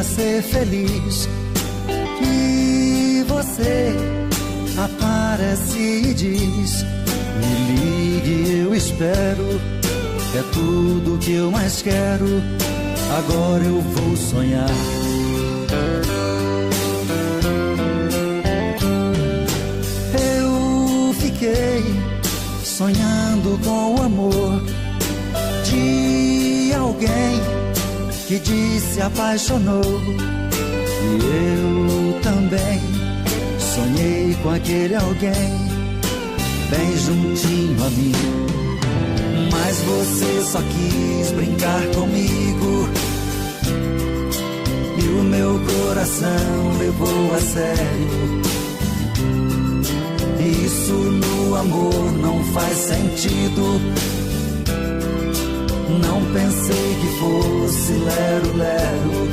pra ser feliz. E você aparece e diz: me ligue, eu espero. É tudo que eu mais quero. Agora eu vou sonhar. Eu fiquei sonhando com o amor de alguém que disse apaixonou. E eu também sonhei com aquele alguém bem juntinho a mim. Mas você só quis brincar comigo e o meu coração levou a sério. Isso no amor não faz sentido. Não pensei que fosse lero-lero,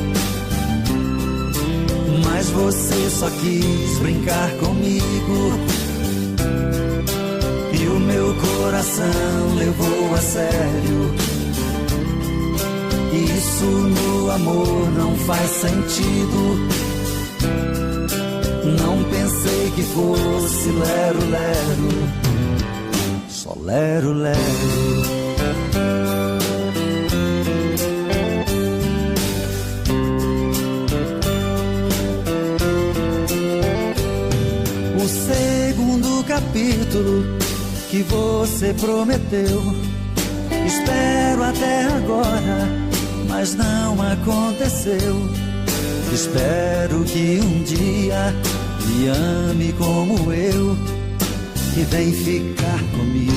mas você só quis brincar comigo e o meu coração levou a sério. Isso no amor não faz sentido. Não pensei que fosse lero-lero, só lero-lero. O segundo capítulo que você prometeu, espero até agora, mas não aconteceu. Espero que um dia me ame como eu e vem ficar comigo.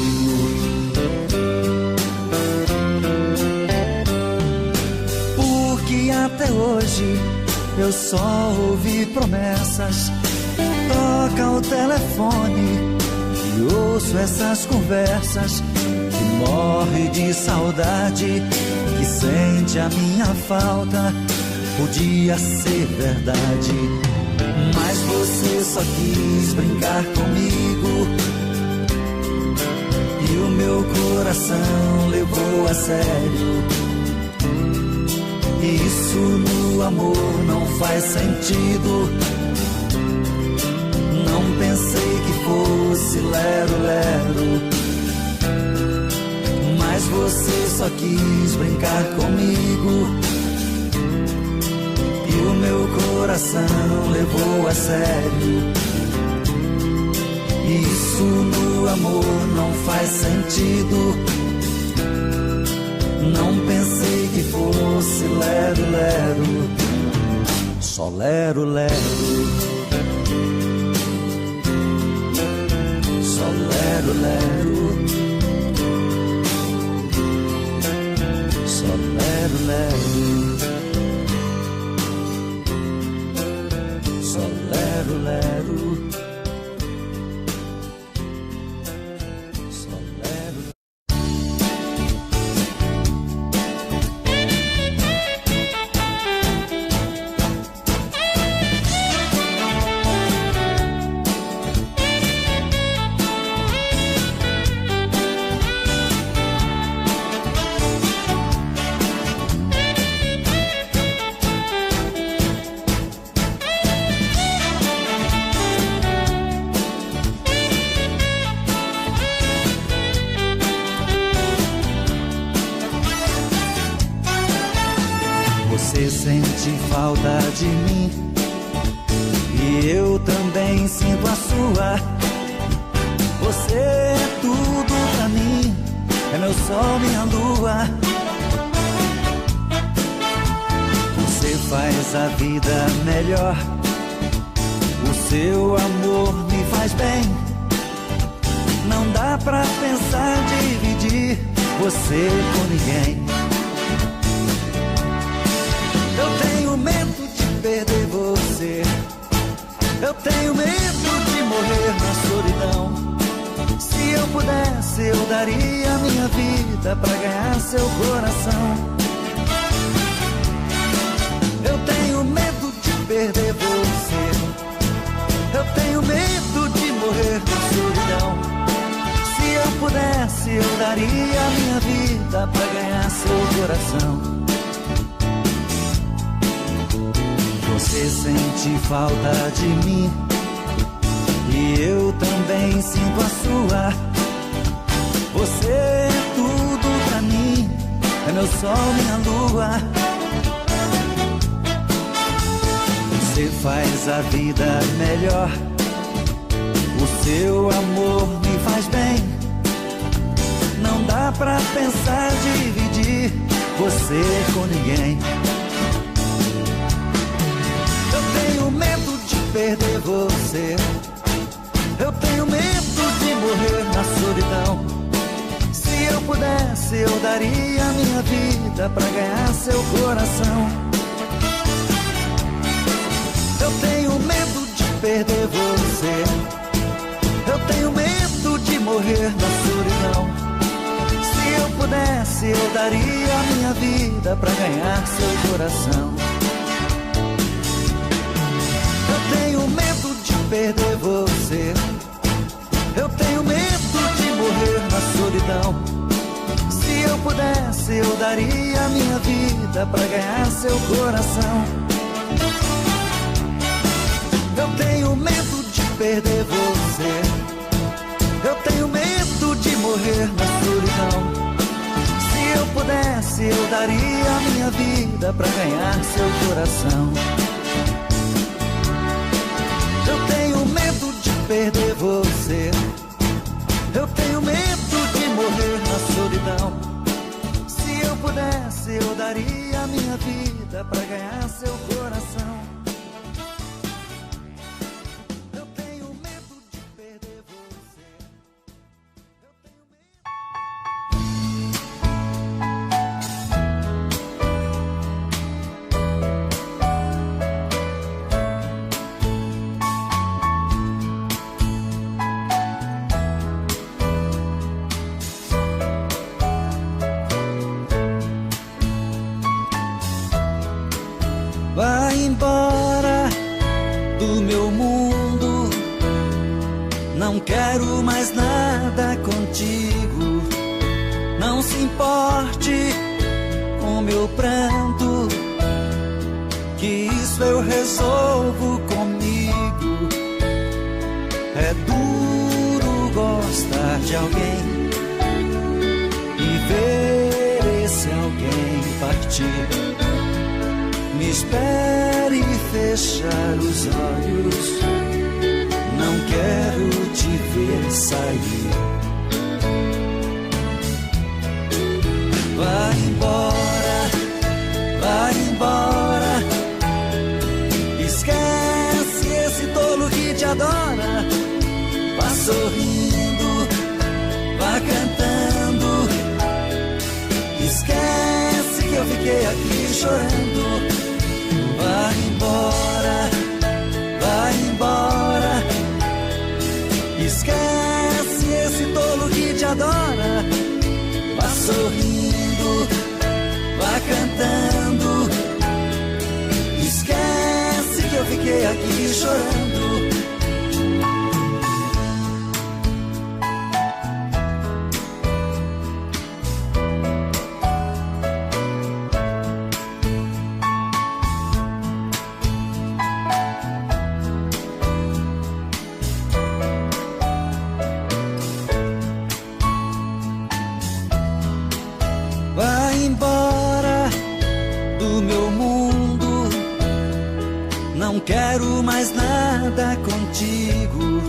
Porque até hoje eu só ouvi promessas. Toca o telefone e ouço essas conversas. Que morre de saudade, que sente a minha falta. Podia ser verdade, mas você só quis brincar comigo e o meu coração levou a sério. Isso no amor não faz sentido. Não pensei que fosse lero-lero, mas você só quis brincar comigo e o meu coração levou a sério. Isso no amor não faz sentido. Não pensei que fosse lero-lero, só lero-lero. Só lero-lero, só lero-lero, só lero-lero, só lero-lero. Você sente falta de mim e eu também sinto a sua. Você é tudo pra mim, é meu sol, minha lua. Você faz a vida melhor, o seu amor me faz bem. Não dá pra pensar dividir você com ninguém. Eu tenho medo de perder você. Eu tenho medo de morrer na solidão. Se eu pudesse, eu daria minha vida pra ganhar seu coração. Eu tenho medo de perder você. Eu tenho medo de morrer na solidão. Se eu pudesse, eu daria minha vida pra ganhar seu coração. Você sente falta de mim e eu também sinto a sua. Você é tudo pra mim, é meu sol, minha lua. Você faz a vida melhor, o seu amor me faz bem. Não dá pra pensar dividir você com ninguém. Eu tenho medo de perder você, eu tenho medo de morrer na solidão. Se eu pudesse, eu daria minha vida pra ganhar seu coração. Eu tenho medo de perder você, eu tenho medo de morrer na solidão. Se eu pudesse, eu daria minha vida pra ganhar seu coração. Eu tenho medo de perder você, eu tenho medo de morrer na solidão. Se eu pudesse, eu daria minha vida pra ganhar seu coração. Eu tenho medo de perder você, eu tenho medo de morrer na solidão. Se eu pudesse, eu daria minha vida pra ganhar seu coração. Eu tenho medo de perder você, eu tenho medo de morrer na solidão. Se eu pudesse, eu daria minha vida pra ganhar seu coração. Eu tenho medo de perder você, eu tenho Vai embora do meu mundo, não quero mais nada contigo. Não se importe com meu pranto, que isso eu resolvo comigo. É duro gostar de alguém e ver esse alguém partir. Me espere fechar os olhos, não quero te ver sair. Vai embora, vai embora. Esquece esse tolo que te adora. Vá sorrindo, vá cantando. Esquece que eu fiquei aqui chorando. Vai embora, vai embora. Esquece esse tolo que te adora. Vá sorrindo, vá cantando. Esquece que eu fiquei aqui chorando. Vai embora do meu mundo, não quero mais nada contigo.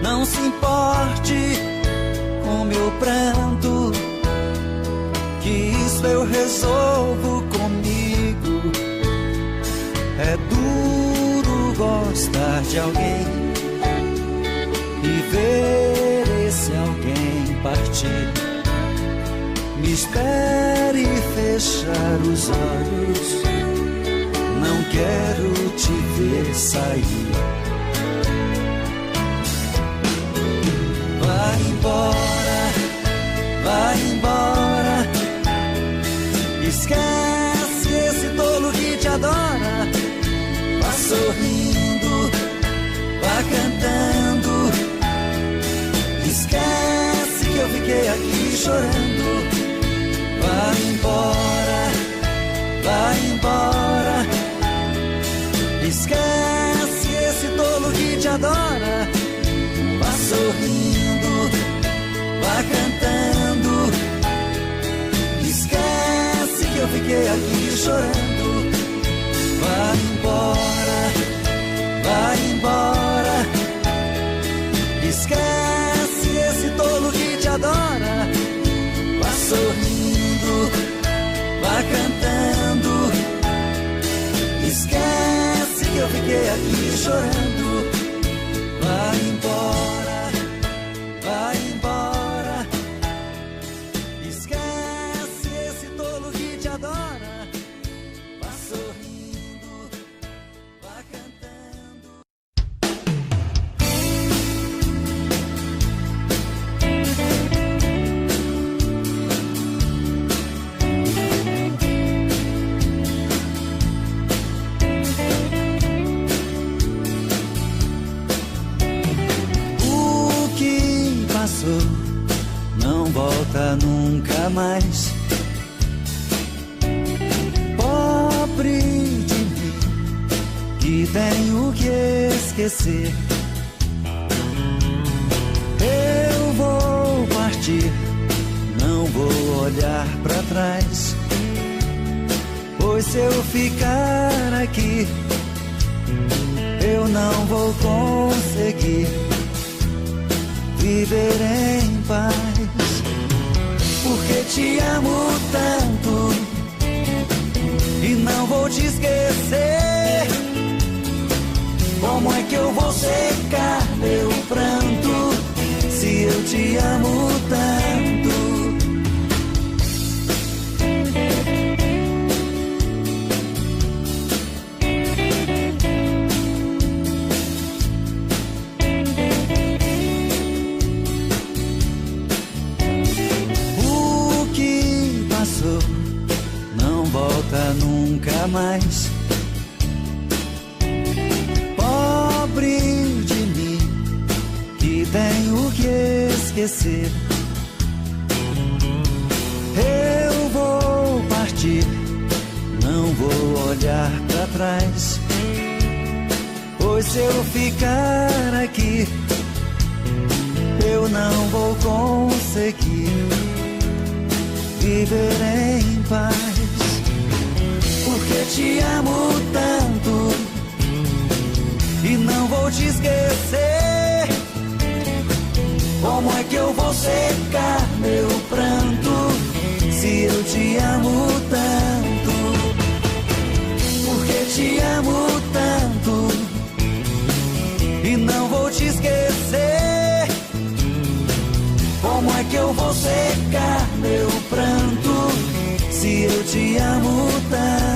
Não se importe com meu pranto, que isso eu resolvo comigo. É duro gostar de alguém e ver esse alguém partir. Me espere fechar os olhos, não quero te ver sair. Vai embora, vai embora. Esquece esse tolo que te adora. Vá sorrindo, vá cantando. Esquece que eu fiquei aqui chorando. Vai embora, vai embora. adora. Vá sorrindo, vá cantando. Esquece que eu fiquei aqui chorando. Vai embora, vai embora. Esquece esse tolo que te adora. Vá sorrindo, vá cantando. Esquece que eu fiquei aqui chorando. Vai embora, vai embora. Esquece esse tolo que te adora. Vá sorrindo, vá cantando. Não volta nunca mais. Pobre de mim, que tenho que esquecer. Eu vou partir, não vou olhar pra trás. Pois se eu ficar aqui, eu não vou conseguir viver em paz. Porque te amo tanto e não vou te esquecer. Como é que eu vou secar meu pranto se eu te amo tanto? Nunca mais. Pobre de mim, que tenho que esquecer. Eu vou partir, não vou olhar pra trás. Pois se eu ficar aqui, eu não vou conseguir viver em paz. Porque te amo tanto e não vou te esquecer. Como é que eu vou secar meu pranto se eu te amo tanto? Porque te amo tanto e não vou te esquecer. Como é que eu vou secar meu pranto se eu te amo tanto?